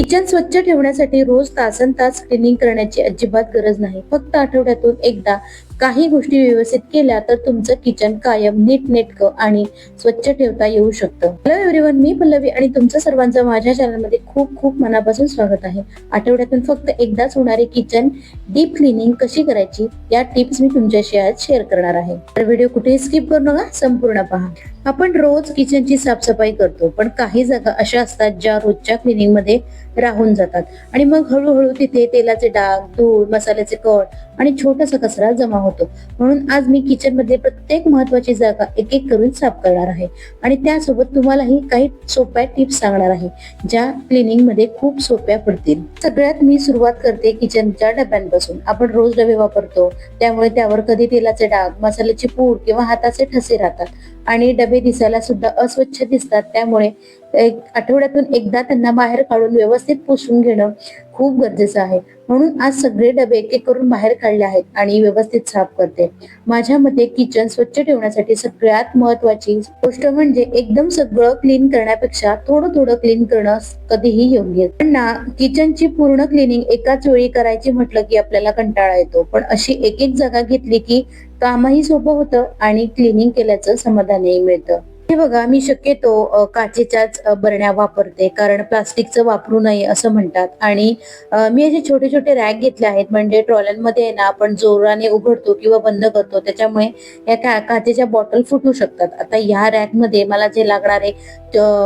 Kitchen स्वच्छ ठेवण्यासाठी रोज तासनतास क्लिनिंग करण्याची अजिबात गरज नाही. फक्त आठवड्यातून एकदा काही गोष्टी व्यवस्थित केल्या तर तुमचं किचन कायम नीटनेटकं आणि स्वच्छ ठेवता येऊ शकतं. हॅलो एव्हरीवन, मी पल्लवी आणि तुमचं सर्वांचं माझ्या चॅनलमध्ये खूप खूप मनापासून स्वागत आहे. आठवड्यातून फक्त एकदाच होणारी किचन डीप क्लिनिंग कशी करायची या टिप्स मी तुमच्याशी आज शेअर करणार आहे. तर व्हिडिओ कुठेही स्किप करू नका, संपूर्ण पहा. आपण रोज किचनची साफसफाई करतो, पण काही जागा अशा असतात ज्या रोजच्या क्लिनिंग मध्ये राहून जातात आणि मग हळूहळू तिथे तेलाचे डाग, धूळ, मसाल्याचे कट आणि छोटासा कचरा जमा होतो. म्हणून आज मी किचन मध्ये प्रत्येक महत्वाची जागा एक एक करून साफ करणार आहे आणि त्यासोबत तुम्हालाही काही सोप्या टिप्स सांगणार आहे ज्या क्लिनिंग मध्ये खूप सोप्या पडतील. सगळ्यात मी सुरुवात करते किचनच्या डब्यांपासून. आपण रोज डबे वापरतो, त्यामुळे त्यावर कधी तेलाचे डाग, मसाल्याची पूड किंवा हाताचे ठसे राहतात आणि डबे दिसायला सुद्धा अस्वच्छ दिसतात. त्यामुळे आठवड्यातून एकदा त्यांना बाहेर काढून व्यवस्थित पुसून घेणं खूप गरजेचं आहे. म्हणून आज सगळे डबे एक एक करून बाहेर काढले आहेत आणि व्यवस्थित साफ करते. माझ्या मते किचन स्वच्छ ठेवण्यासाठी सगळ्यात महत्वाची गोष्ट म्हणजे एकदम सगळं क्लीन करण्यापेक्षा थोडं थोडं क्लीन करणं कधीही योग्य. पण ना, किचनची पूर्ण क्लिनिंग एकाच वेळी करायची म्हटलं की आपल्याला कंटाळा येतो, पण अशी एक एक जागा घेतली की कामही सोपं होतं आणि क्लिनिंग केल्याचं समाधानही मिळतं. हे बघा, मी शक्यतो काचेच्याच बरण्या वापरते, कारण प्लास्टिकचं वापरू नये असं म्हणतात. आणि मी असे छोटे छोटे रॅक घेतले आहेत, म्हणजे ट्रॉल्यांमध्ये ना आपण जोराने उघडतो किंवा बंद करतो, त्याच्यामुळे या काचेच्या बॉटल फुटू शकतात. आता या रॅक मध्ये मला जे लागणारे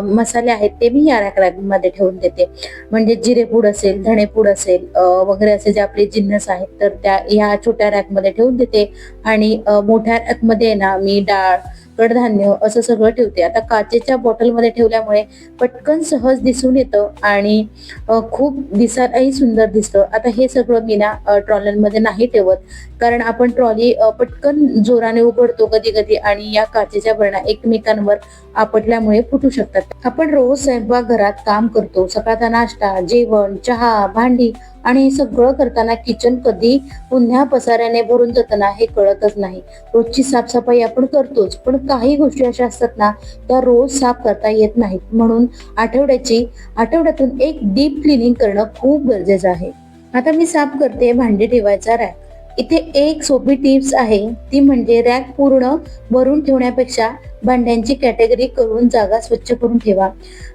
मसाले आहेत ते मी या रॅक मध्ये ठेवून देते. म्हणजे जिरेपूड असेल, धणेपूड असेल वगैरे असे जे आपले जिन्नस आहेत तर त्या ह्या छोट्या रॅक मध्ये ठेवून देते. आणि मोठ्या रॅक मध्ये ना मी डाळ, कडधान्य असं सगळं ठेवते. आता काचेच्या बॉटलमध्ये ठेवल्यामुळे पटकन सहज दिसून येतं आणि खूप दिसायलाही सुंदर दिसतं. आता हे सगळं मी ना ट्रॉलीमध्ये नाही ठेवत, कारण आपण ट्रॉली पटकन जोराने उघडतो कधी कधी आणि या काचेच्या बरण्या एकमेकांवर आपटल्यामुळे फुटू शकतात. आपण रोज स्वयंपाकघरात काम करतो, सकाळचा नाश्ता, जेवण, चहा, भांडी आणि हे सगळं करताना किचन कधी पुन्हा पसाऱ्याने भरून जातं ना हे कळतच नाही. रोजची साफसफाई आपण करतोच, पण काही गोष्टी अशा असतात ना त्या रोज साफ करता येत नाहीत. म्हणून आठवड्यातून एक डीप क्लिनिंग करणं खूप गरजेचं आहे. आता मी साफ करते भांडी ठेवायचा रॅक. इथे एक सोपी टिप्स आहे, ती म्हणजे रॅक पूर्ण भरून ठेवण्यापेक्षा भांड्यांची कॅटेगरी करून जागा स्वच्छ करून ठेवा.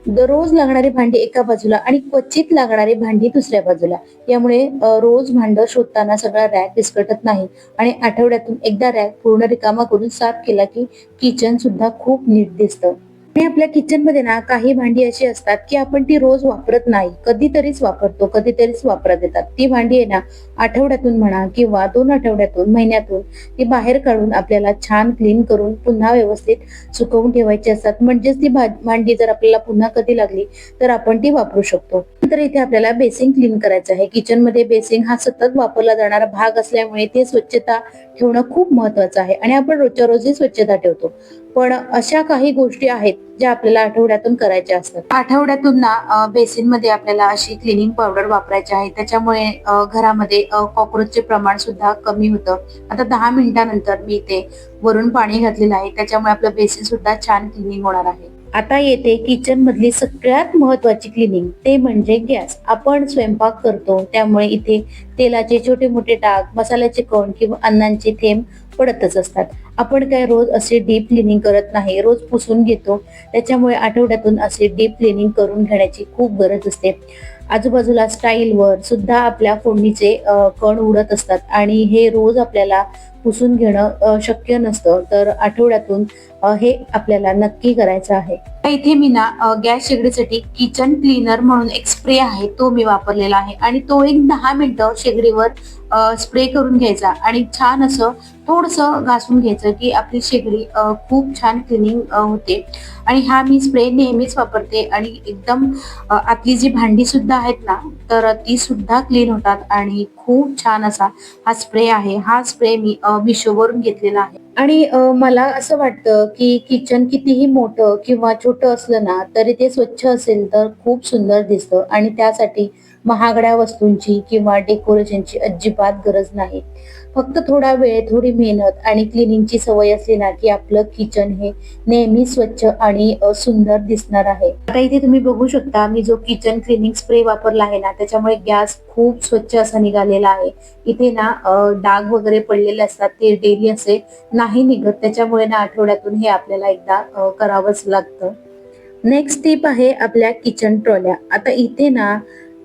दररोज लागणारी भांडी एका बाजूला आणि क्वचित लागणारी भांडी दुसऱ्या बाजूला. यामुळे रोज भांड शोधताना सगळा रॅक विस्कटत नाही आणि आठवड्यातून एकदा रॅक पूर्ण रिकामा करून साफ केला की किचन सुद्धा खूप नीट दिसतं. आणि आपल्या किचन मध्ये ना काही भांडी अशी असतात की आपण ती रोज वापरत नाही, कधीतरीच वापरतो, कधीतरीच वापरात येतात. ती भांडी आहे ना आठवड्यातून म्हणा किंवा 2 आठवड्यातून, महिन्यातून ती बाहेर काढून आपल्याला छान क्लीन करून पुन्हा व्यवस्थित सुकवून ठेवायची असतात. म्हणजेच ती भांडी जर आपल्याला पुन्हा कधी लागली तर आपण ती वापरू शकतो. तर इथे आपल्याला बेसिंग क्लीन करायचं आहे. किचन मध्ये बेसिंग हा सतत वापरला जाणारा भाग असल्यामुळे ते स्वच्छता ठेवणं खूप महत्वाचं आहे आणि आपण रोजच्या रोजही स्वच्छता ठेवतो. पण अशा काही गोष्टी आहेत ज्या आपल्याला आठवड्यातून करायच्या असतात. आठवड्यातून ना बेसिन मध्ये आपल्याला अशी क्लिनिंग पावडर वापरायची आहे. त्याच्यामुळे घरामध्ये कॉक्रोचचे प्रमाण सुद्धा कमी होतं. आता 10 मिनिटानंतर मी इथे वरून पाणी घातलेलं आहे, त्याच्यामुळे आपलं बेसिन सुद्धा छान क्लिनिंग होणार आहे. आता येते किचन मधली सगळ्यात महत्वाची क्लिनिंग, ते म्हणजे गॅस. आपण स्वयंपाक करतो, त्यामुळे इथे तेलाचे छोटे मोठे डाग, मसाल्याचे कण किंवा अन्नांचे थेंब पडतच असतात. आपण काय रोज असे डीप क्लिनिंग करत नाही, रोज पुसून घेतो. त्याच्यामुळे आठवड्यातून असे डीप क्लिनिंग करून घेण्याची खूप गरज असते. आजूबाजूला स्टाईलवर सुद्धा आपल्या फोडणीचे कण उडत असतात आणि हे रोज आपल्याला पुसून घेणं शक्य नसतं. तर आठवड्यातून हे आपल्याला नक्की करायचं आहे. इथे मी ना गॅस शेगडीसाठी किचन क्लीनर म्हणून एक स्प्रे आहे, तो मी वापरलेला आहे आणि तो एक 10 मिनिटं शेगडीवर स्प्रे करून घ्यायचा आणि छान असं थोडस घासून घ्यायचं की आपली शेगडी खूप छान क्लिनिंग होते. आणि हा मी स्प्रे नेहमीच वापरते आणि एकदम आतली जी भांडी सुद्धा आहेत ना तर ती सुद्धा क्लीन होतात आणि खूप छान असा हा स्प्रे आहे. हा स्प्रे मी मिशोवरून घेतलेला आहे. आणि मला असं वाटतं की किचन कितीही मोठं किंवा छोटं असलं ना तरी ते स्वच्छ असेल तर खूप सुंदर दिसतं आणि त्यासाठी महागड्या वस्तूंची किंवा डेकोरेशनची अजिबात गरज नाही. फक्त थोडा वेळ, थोडी मेहनत आणि क्लिनिंगची सवय असली ना, की आपलं किचन हे नेहमी स्वच्छ आणि सुंदर दिसणार आहे. आता इथे तुम्ही बघू शकता, मी जो किचन क्लिनिंग स्प्रे वापरला आहे ना, त्याच्यामुळे गॅस खूप स्वच्छ असा निघालेला आहे. इथे ना डाग वगैरे पडलेले असतात, ते डेली असे नाही निघत. त्याच्यामुळे ना आठवड्यातून हे आपल्याला एकदा करावंच लागतं. नेक्स्ट टिप आहे आपल्या किचन ट्रॉल्या. आता इथे ना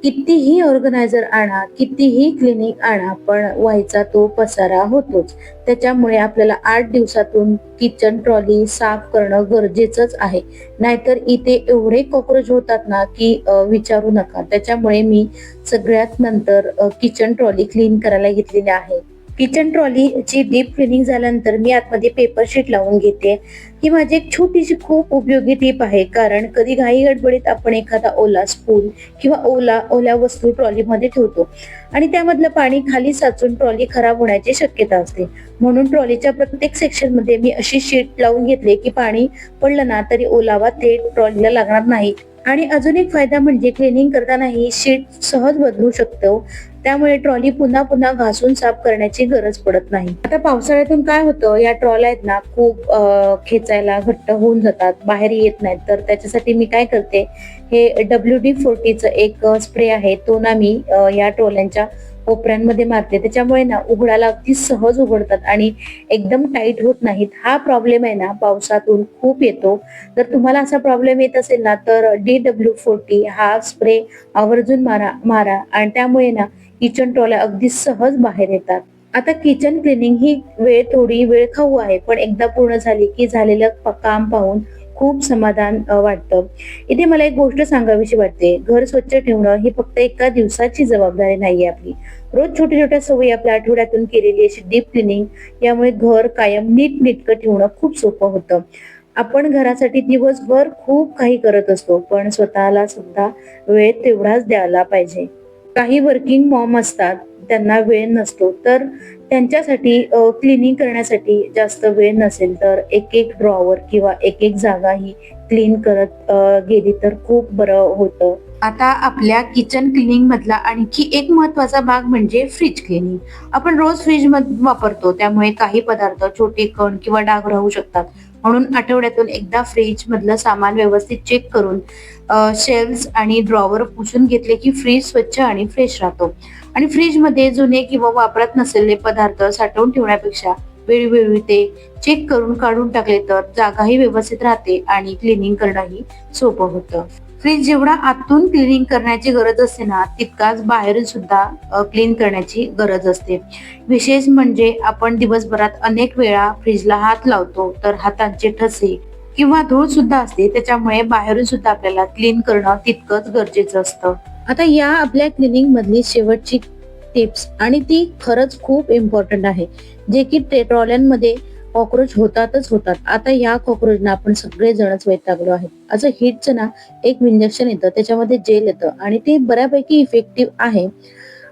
कितीही ऑर्गनायझर आणा, कितीही क्लिनिक आणा, पण व्हायचा तो पसारा होतोच. त्याच्यामुळे आपल्याला 8 दिवसातून किचन ट्रॉली साफ करणं गरजेचंच आहे. नाहीतर इथे एवढे कॉक्रोच होतात ना, की विचारू नका. त्याच्यामुळे मी सगळ्यात नंतर किचन ट्रॉली क्लीन करायला घेतलेली आहे. किचन ट्रॉलीची डीप क्लिनिंग झाल्यानंतर मी आतमध्ये पेपर शीट लावून घेते. ही माझी एक छोटीशी खूप उपयोगी टीप आहे, कारण कधी घाई गडबडीत आपण एखादा ओला स्पून किंवा ओल्या वस्तू ट्रॉलीमध्ये ठेवतो आणि त्यामधलं पाणी खाली साचून ट्रॉली खराब होण्याची शक्यता असते. म्हणून ट्रॉलीच्या प्रत्येक सेक्शन मध्ये मी अशी शीट लावून घेतली की पाणी पडलं ना तरी ओलावा थेट ट्रॉलीला लागणार नाही. आणि अजून एक फायदा म्हणजे क्लिनिंग करताना ही शीट सहज बदलू शकतो. त्यामुळे ट्रॉली पुन्हा पुन्हा घासून साफ करण्याची गरज पडत नाही. आता पावसाळ्यातून काय होतं, या ट्रॉल्या आहेत ना खूप खेचायला घट्ट होऊन जातात, बाहेर येत नाहीत. तर त्याच्यासाठी मी काय करते, हे WD-40 एक स्प्रे आहे, तो ना मी या ट्रॉल्यांच्या कोपऱ्यांमध्ये मारते. त्याच्यामुळे ना उघडायला अगदी सहज उघडतात आणि एकदम टाईट होत नाहीत. हा प्रॉब्लेम आहे ना पावसातून खूप येतो. जर तुम्हाला असा प्रॉब्लेम येत असेल ना, तर DW-40 हा स्प्रे आवर्जून मारा आणि त्यामुळे ना किचन ट्रॉल्या अगदी सहज बाहेर येतात. आता किचन क्लिनिंग ही थोडी वेळ खाऊ आहे, पण एकदा पूर्ण झाली की झालेलं काम पाहून खूप समाधान वाटतं. इथे मला एक गोष्ट सांगावीशी वाटते, घर स्वच्छ ठेवणं ही फक्त एका दिवसाची जबाबदारी नाहीये आपली. रोज छोट्या छोट्या सवयी, आपल्या आठवड्यातून केलेली अशी डीप क्लिनिंग, यामुळे घर कायम नीटनेटकं ठेवणं खूप सोपं होतं. आपण घरासाठी दिवसभर खूप काही करत असतो, पण स्वतःला सुद्धा वेळ तेवढाच द्यायला पाहिजे. काही वर्किंग मॉम असतात, त्यांना वेळ नसतो, तर त्यांच्यासाठी क्लिनिंग करण्यासाठी जास्त वेळ नसेल तर एक एक ड्रॉवर किंवा एक एक जागा ही क्लीन करत गेली तर खूप बरं होतं. आता आपल्या किचन क्लिनिंग मधला आणखी एक महत्वाचा भाग म्हणजे फ्रीज क्लिनिंग. आपण रोज फ्रीज मध्ये वापरतो, त्यामुळे काही पदार्थ, छोटे कण किंवा डाग राहू शकतात. म्हणून आठवड्यातून एकदा फ्रीज मधलं सामान व्यवस्थित चेक करून शेल्फ्स आणि ड्रॉवर पुसून घेतले की फ्रीज स्वच्छ आणि फ्रेश राहतो. आणि फ्रीज मध्ये जुने किंवा वापरात नसलेले पदार्थ साठवून ठेवण्यापेक्षा वेळोवेळी ते चेक करून काढून टाकले तर जागाही व्यवस्थित राहते आणि क्लिनिंग करणंही सोपं होतं. फ्रीज जेवढा आतून क्लिनिंग करण्याची गरज असते ना, तितकाच बाहेरून सुद्धा क्लीन करण्याची गरज असते. विशेष म्हणजे आपण दिवसभरात अनेक वेळा फ्रीजला हात लावतो, तर हातांचे ठसे किंवा धूळ सुद्धा असते. त्याच्यामुळे बाहेरून सुद्धा आपल्याला क्लीन करणं तितकंच गरजेचं असतं. आता या आपल्या क्लिनिंग मधली शेवटची टिप्स, आणि ती खरंच खूप इम्पॉर्टंट आहे, जे की ट्रॉल्यांमध्ये कॉक्रोच होतातच होतात. आता या कॉक्रोचना आपण सगळेजणच वैतागलो आहेत. असं हिटचं ना एक इंजेक्शन येतं, त्याच्यामध्ये जेल येतं आणि ते बऱ्यापैकी इफेक्टिव्ह आहे.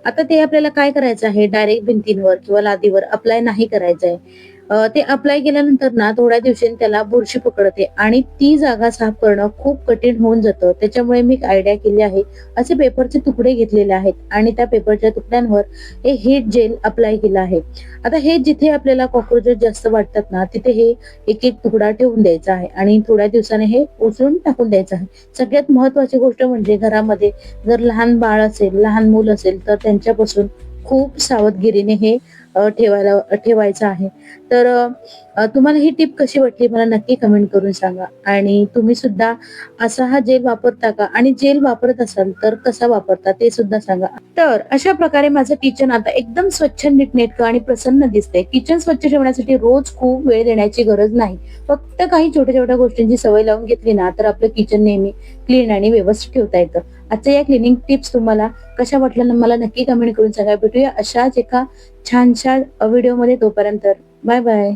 आता ते आपल्याला काय करायचं आहे, डायरेक्ट भिंतींवर किंवा लादीवर अप्लाय नाही करायचं आहे. ते अप्लाय केल्यानंतर ना थोड्या दिवसांनी त्याला बुरशी पकडते आणि ती जागा साफ करणं खूप कठीण होऊन जातं. त्याच्यामुळे मी एक आयडिया केली आहे, असे पेपरचे तुकडे घेतलेले आहेत आणि त्या पेपरच्या तुकड्यांवर हे हीट जेल अप्लाय केलं आहे. आता हे जिथे आपल्याला कॉक्रोचेस जास्त वाटतात ना, तिथे हे एक एक तुकडा ठेवून द्यायचा आहे आणि थोड्या दिवसाने हे उचलून टाकून द्यायचं आहे. सगळ्यात महत्वाची गोष्ट म्हणजे घरामध्ये जर लहान बाळ असेल, लहान मूल असेल, तर त्यांच्यापासून खूप सावधगिरीने हे ठेवायचं आहे. तर तुम्हाला ही टिप कशी वाटली मला नक्की कमेंट करून सांगा. आणि तुम्ही सुद्धा असा हा जेल वापरता का, आणि जेल वापरत असाल तर कसा वापरता ते सुद्धा सांगा. तर अशा प्रकारे माझं किचन आता एकदम स्वच्छ, नीटनेटकं आणि प्रसन्न दिसते. किचन स्वच्छ ठेवण्यासाठी रोज खूप वेळ देण्याची गरज नाही. फक्त काही छोट्या छोट्या गोष्टींची सवय लावून घेतली ना, तर आपलं किचन नेहमी क्लीन आणि व्यवस्थित ठेवता येतं. आजच्या या क्लिनिंग टिप्स तुम्हाला कशा वाटल्या मला नक्की कमेंट करून सांगा. भेटूया अशाच एका छानशा व्हिडिओमध्ये. तोपर्यंत बाय बाय.